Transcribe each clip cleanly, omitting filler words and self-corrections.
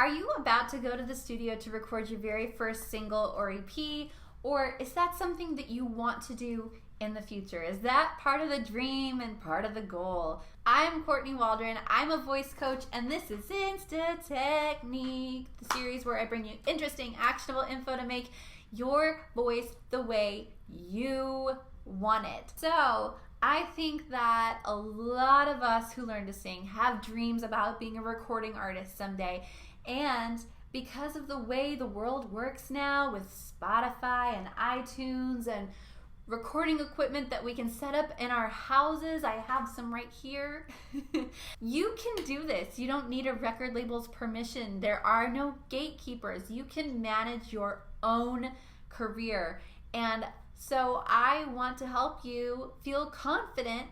Are you about to go to the studio to record your very first single or EP, or is that something that you want to do in the future? Is that part of the dream and part of the goal? I'm Courtney Waldron. I'm a voice coach, and this is Insta Technique, the series where I bring you interesting, actionable info to make your voice the way you want it. So I think that a lot of us who learn to sing have dreams about being a recording artist someday. And because of the way the world works now with Spotify and iTunes and recording equipment that we can set up in our houses, I have some right here. You can do this. You don't need a record label's permission. There are no gatekeepers. You can manage your own career. And so I want to help you feel confident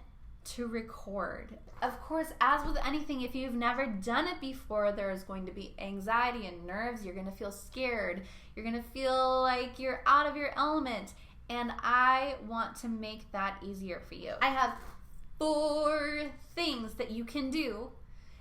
to record. Of course, as with anything, if you've never done it before, there's going to be anxiety and nerves. You're going to feel scared. You're going to feel like you're out of your element. And I want to make that easier for you. I have 4 things that you can do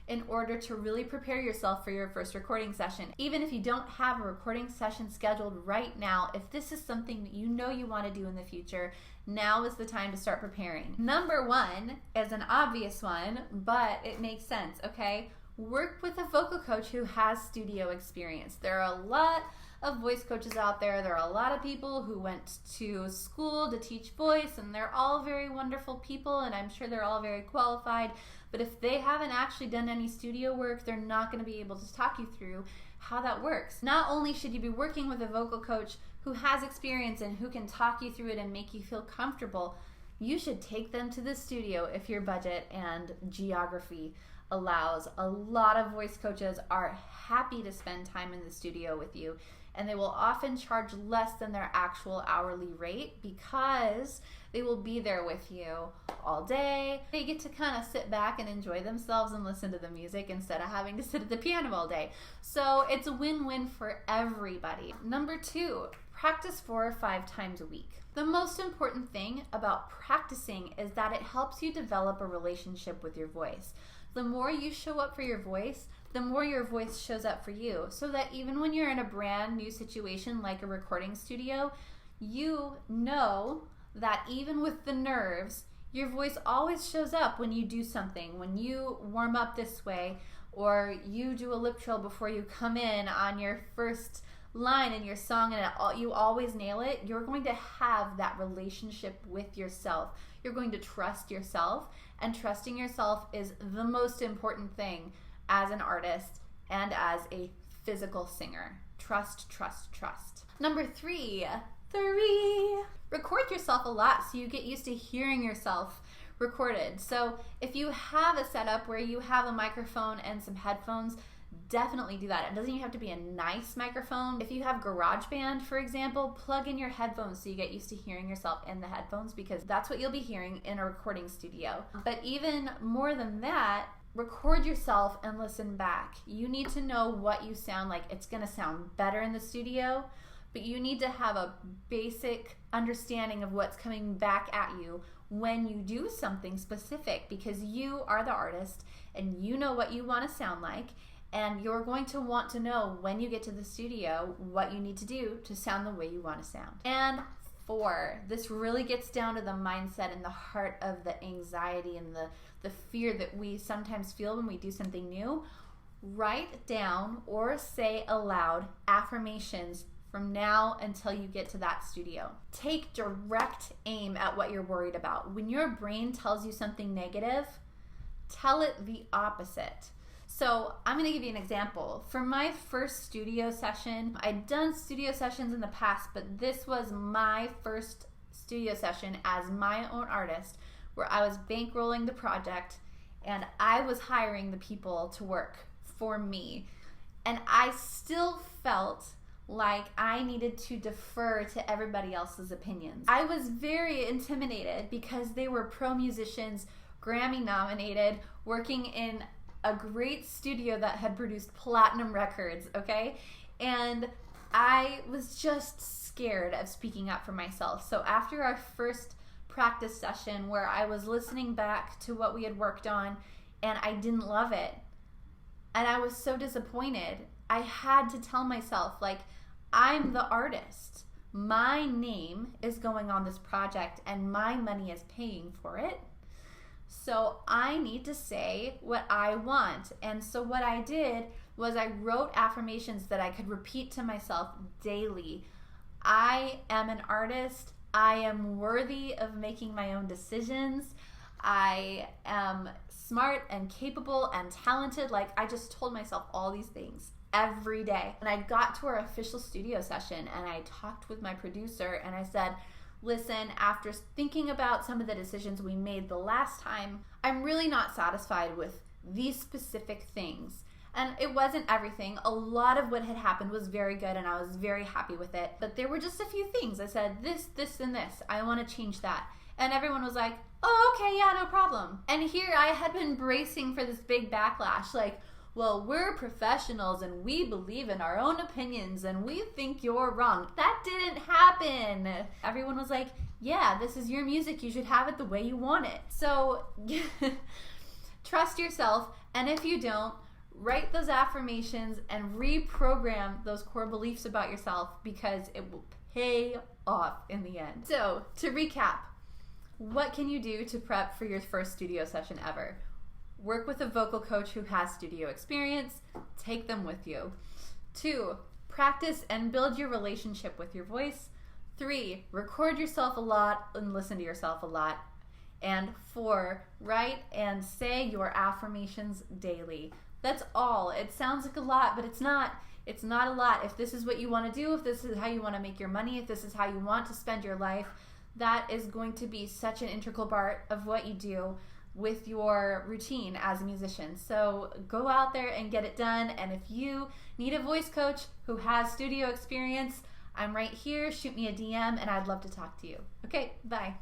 in order to really prepare yourself for your first recording session. Even if you don't have a recording session scheduled right now, if this is something that you know you want to do in the future, now is the time to start preparing. Number 1 is an obvious one, but it makes sense, okay? Work with a vocal coach who has studio experience. There are a lot of voice coaches out there. There are a lot of people who went to school to teach voice, and they're all very wonderful people, and I'm sure they're all very qualified. But if they haven't actually done any studio work, they're not going to be able to talk you through how that works. Not only should you be working with a vocal coach who has experience and who can talk you through it and make you feel comfortable, you should take them to the studio if your budget and geography allows. A lot of voice coaches are happy to spend time in the studio with you, and they will often charge less than their actual hourly rate because they will be there with you all day. They get to kind of sit back and enjoy themselves and listen to the music instead of having to sit at the piano all day. So it's a win-win for everybody. Number 2, practice 4 or 5 times a week. The most important thing about practicing is that it helps you develop a relationship with your voice. The more you show up for your voice, the more your voice shows up for you, so that even when you're in a brand new situation like a recording studio, you know that even with the nerves, your voice always shows up when you do something. When you warm up this way, or you do a lip trill before you come in on your first line in your song and you always nail it, you're going to have that relationship with yourself. You're going to trust yourself, and trusting yourself is the most important thing as an artist and as a physical singer. Trust, trust, trust. Number 3, record yourself a lot so you get used to hearing yourself recorded. So if you have a setup where you have a microphone and some headphones, definitely do that. It doesn't even have to be a nice microphone. If you have GarageBand, for example, plug in your headphones so you get used to hearing yourself in the headphones, because that's what you'll be hearing in a recording studio. But even more than that, record yourself and listen back. You need to know what you sound like. It's going to sound better in the studio, but you need to have a basic understanding of what's coming back at you when you do something specific, because you are the artist and you know what you want to sound like, and you're going to want to know when you get to the studio what you need to do to sound the way you want to sound. And 4, this really gets down to the mindset and the heart of the anxiety and the fear that we sometimes feel when we do something new. Write down or say aloud affirmations from now until you get to that studio. Take direct aim at what you're worried about. When your brain tells you something negative, tell it the opposite. So I'm going to give you an example. For my first studio session, I'd done studio sessions in the past, but this was my first studio session as my own artist, where I was bankrolling the project and I was hiring the people to work for me. And I still felt like I needed to defer to everybody else's opinions. I was very intimidated because they were pro musicians, Grammy nominated, working in a great studio that had produced platinum records, okay? And I was just scared of speaking up for myself. So after our first practice session, where I was listening back to what we had worked on and I didn't love it, and I was so disappointed, I had to tell myself, like, I'm the artist. My name is going on this project and my money is paying for it. So I need to say what I want. And so what I did was I wrote affirmations that I could repeat to myself daily. I am an artist. I am worthy of making my own decisions. I am smart and capable and talented. Like, I just told myself all these things every day. And I got to our official studio session and I talked with my producer and I said, listen, after thinking about some of the decisions we made the last time, I'm really not satisfied with these specific things. And it wasn't everything. A lot of what had happened was very good and I was very happy with it. But there were just a few things. I said, this, and this. I want to change that. And everyone was like, oh, okay, yeah, no problem. And here I had been bracing for this big backlash, like, well, we're professionals and we believe in our own opinions and we think you're wrong. That didn't happen. Everyone was like, yeah, this is your music. You should have it the way you want it. So trust yourself. And if you don't, write those affirmations and reprogram those core beliefs about yourself because it will pay off in the end. So to recap, what can you do to prep for your first studio session ever? Work with a vocal coach who has studio experience. Take them with you. 2, practice and build your relationship with your voice. 3, record yourself a lot and listen to yourself a lot. And 4, write and say your affirmations daily. That's all. It sounds like a lot, but it's not. It's not a lot. If this is what you want to do, if this is how you want to make your money, if this is how you want to spend your life, that is going to be such an integral part of what you do with your routine as a musician. So go out there and get it done. And if you need a voice coach who has studio experience, I'm right here. Shoot me a DM and I'd love to talk to you. Okay, bye.